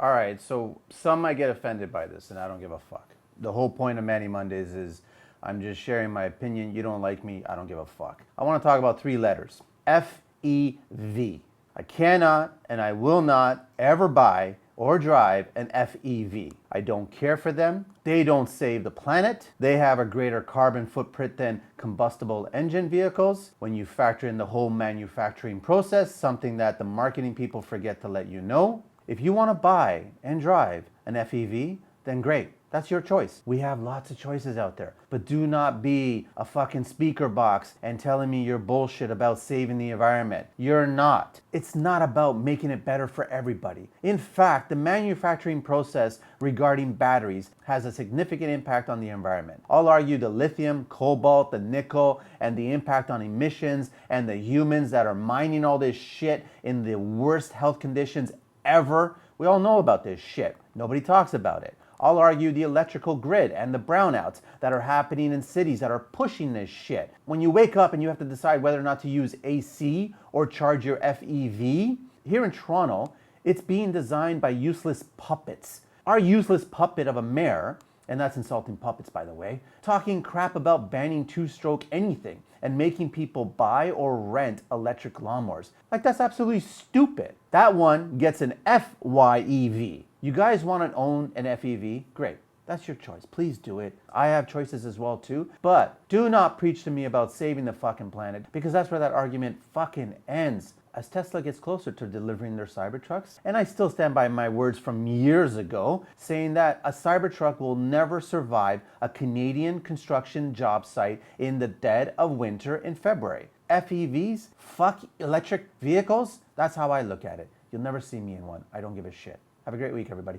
All right, so some might get offended by this, and I don't give a fuck. The whole point of Manny Mondays is I'm just sharing my opinion. You don't like me, I don't give a fuck. I want to talk about three letters. FEV. I cannot and I will not ever buy or drive an FEV. I don't care for them. They don't save the planet. They have a greater carbon footprint than combustible engine vehicles. When you factor in the whole manufacturing process, something that the marketing people forget to let you know. If you want to buy and drive an FEV, then great. That's your choice. We have lots of choices out there. But do not be a fucking speaker box and telling me you're bullshit about saving the environment. You're not. It's not about making it better for everybody. In fact, the manufacturing process regarding batteries has a significant impact on the environment. I'll argue the lithium, cobalt, the nickel, and the impact on emissions and the humans that are mining all this shit in the worst health conditions ever. We all know about this shit. Nobody talks about it. I'll argue the electrical grid and the brownouts that are happening in cities that are pushing this shit. When you wake up and you have to decide whether or not to use AC or charge your FEV, here in Toronto, it's being designed by useless puppets. Our useless puppet of a mayor, and that's insulting puppets by the way, talking crap about banning two-stroke anything and making people buy or rent electric lawnmowers. Like, that's absolutely stupid. That one gets an FYEV. You guys want to own an FEV? Great. That's your choice. Please do it. I have choices as well too. But do not preach to me about saving the fucking planet, because that's where that argument fucking ends. As Tesla gets closer to delivering their Cybertrucks, and I still stand by my words from years ago, saying that a Cybertruck will never survive a Canadian construction job site in the dead of winter in February. FEVs? Fuck electric vehicles? That's how I look at it. You'll never see me in one. I don't give a shit. Have a great week, everybody.